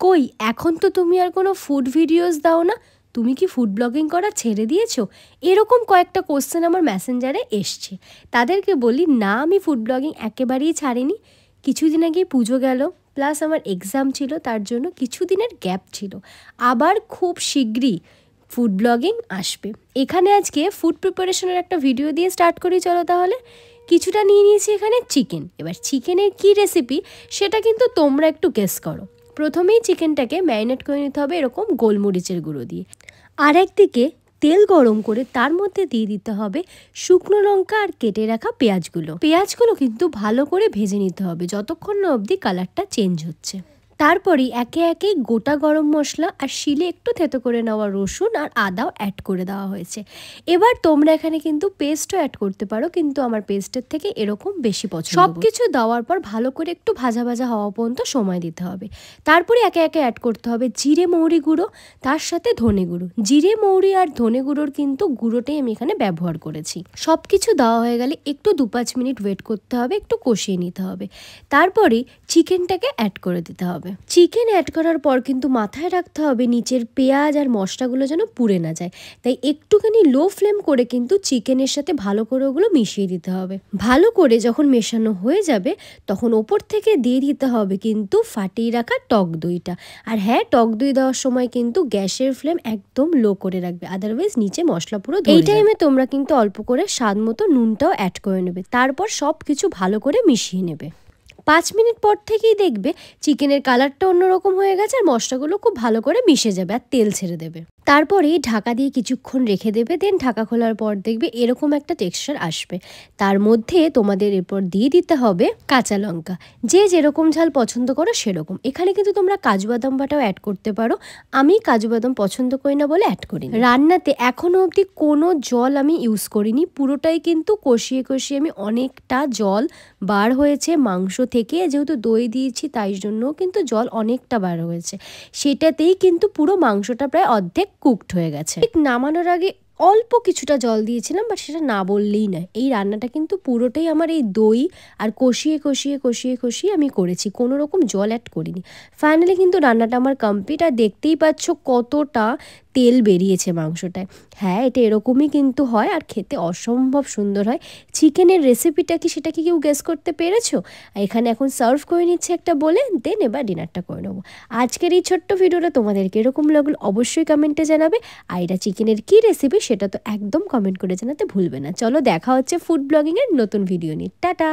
কই এখন তো তুমি আর কোনো ফুড ভিডিওস দাও না, তুমি কি ফুড ব্লগিং করা ছেড়ে দিয়েছো? এরকম কয়েকটা কোশ্চেন আমার মেসেঞ্জারে এসছে। তাদেরকে বলি না, আমি ফুড ব্লগিং একেবারেই ছাড়িনি। কিছুদিন আগে পুজো গেল, প্লাস আমার এক্সাম ছিল, তার জন্য কিছুদিনের গ্যাপ ছিল। আবার খুব শীঘ্রই ফুড ব্লগিং আসবে। এখানে আজকে ফুড প্রিপারেশনের একটা ভিডিও দিয়ে স্টার্ট করি, চলো তাহলে। কিছুটা নিয়ে নিয়েছি এখানে চিকেন। এবার চিকেনের কী রেসিপি সেটা কিন্তু তোমরা একটু গেস করো। প্রথমেই চিকেনটাকে ম্যারিনেট করে নিতে হবে এরকম গোলমরিচের গুঁড়ো দিয়ে। আর একদিকে তেল গরম করে তার মধ্যে দিয়ে দিতে হবে শুকনো লঙ্কা আর কেটে রাখা পেঁয়াজগুলো কিন্তু ভালো করে ভেজে নিতে হবে যতক্ষণ না অবধি কালারটা চেঞ্জ হচ্ছে। তারপরই একে একে গোটা গরম মশলা আর শিলে একটু থেতো করে নেওয়া রসুন আর আদাও অ্যাড করে দেওয়া হয়েছে। এবার তোমরা এখানে কিন্তু পেস্টও অ্যাড করতে পারো, কিন্তু আমার পেস্টের থেকে এরকম বেশি পছন্দ। সব কিছু দেওয়ার পর ভালো করে একটু ভাজা ভাজা হওয়া পর্যন্ত সময় দিতে হবে। তারপরে একে একে অ্যাড করতে হবে জিরে মৌরি গুঁড়ো, তার সাথে ধনে গুঁড়ো। জিরে মৌরি আর ধনে গুঁড়োর কিন্তু গুঁড়োটাই আমি এখানে ব্যবহার করেছি। সব কিছু দেওয়া হয়ে গেলে একটু 2-5 মিনিট ওয়েট করতে হবে, একটু কষিয়ে নিতে হবে। তারপরে চিকেনটাকে অ্যাড করে দিতে হবে। চিকেন অ্যাড করার পর কিন্তু মাথায় রাখতে হবে নিচের পেঁয়াজ আর মশলাগুলো যেন পুড়ে না যায়, তাই একটুখানি লো ফ্লেম করে কিন্তু চিকেনের সাথে ভালো করে ওগুলো মিশিয়ে দিতে হবে। ভালো করে যখন মেশানো হয়ে যাবে তখন ওপর থেকে দিয়ে দিতে হবে কিন্তু ফাটিয়ে রাখা টক দইটা। আর হ্যাঁ, টক দই দেওয়ার সময় কিন্তু গ্যাসের ফ্লেম একদম লো করে রাখবে, আদারওয়াইজ নিচে মশলা পুরো ধরে যাবে। এই টাইমে তোমরা কিন্তু অল্প করে স্বাদ মতো নুনটাও অ্যাড করে নেবে। তারপর সব কিছু ভালো করে মিশিয়ে নেবে। 5 মিনিট পর থেকেই দেখবে চিকেনের কালারটা অন্যরকম হয়ে গেছে আর মশলাগুলো খুব ভালো করে মিশে যাবে আর তেল ছেড়ে দেবে। তারপরে ঢাকা দিয়ে কিছুক্ষণ রেখে দেবে। দেন ঢাকা খোলার পর দেখবে এরকম একটা টেক্সচার আসবে। তার মধ্যে তোমাদের এরপর দিয়ে দিতে হবে কাঁচা লঙ্কা, যে যেরকম ঝাল পছন্দ করো সেরকম। এখানে কিন্তু তোমরা কাজু বাদাম বাটাও অ্যাড করতে পারো, আমি কাজু বাদাম পছন্দ করি না বলে অ্যাড করিনি। রান্নাতে এখনও অবধি কোনো জল আমি ইউজ করিনি, পুরোটাই কিন্তু কষিয়ে কষিয়ে আমি অনেকটা জল বার হয়েছে মাংস থেকে। যেহেতু দই দিয়েছি তাই জন্য কিন্তু জল অনেকটা বার হয়েছে, সেটাতেই কিন্তু পুরো মাংসটা প্রায় অর্ধেক কুকড হয়ে গেছে। ঠিক নামানোর আগে অল্প কিছুটা জল দিয়েছিলাম, বাট সেটা না বললেই নয়। এই রান্নাটা কিন্তু পুরোটাই আমার এই দই আর কষিয়ে কষিয়ে কষিয়ে কষিয়ে আমি করেছি, কোনো রকম জল অ্যাড করিনি। ফাইনালি কিন্তু রান্নাটা আমার কমপ্লিট। আর দেখতেই পাচ্ছ কতটা তেল বেরিয়েছে মাংসটায়। হ্যাঁ, এটা এরকমই কিন্তু হয় আর খেতে অসম্ভব সুন্দর হয়। চিকেনের রেসিপিটা কি সেটা কি কেউ গেস করতে পেরেছো? এখানে এখন সার্ভ করে নিচ্ছে একটা বলে, দেন এবার ডিনারটা করে নেবো। আজকের এই ছোট্ট ভিডিওটা তোমাদেরকে এরকম লাগলো অবশ্যই কমেন্টে জানাবে। আর এটা চিকেনের কী রেসিপি সেটা তো একদম কমেন্ট করে জানাতে ভুলবে না। চলো দেখা হচ্ছে ফুড ব্লগিংয়ের নতুন ভিডিও নিয়ে। টাটা।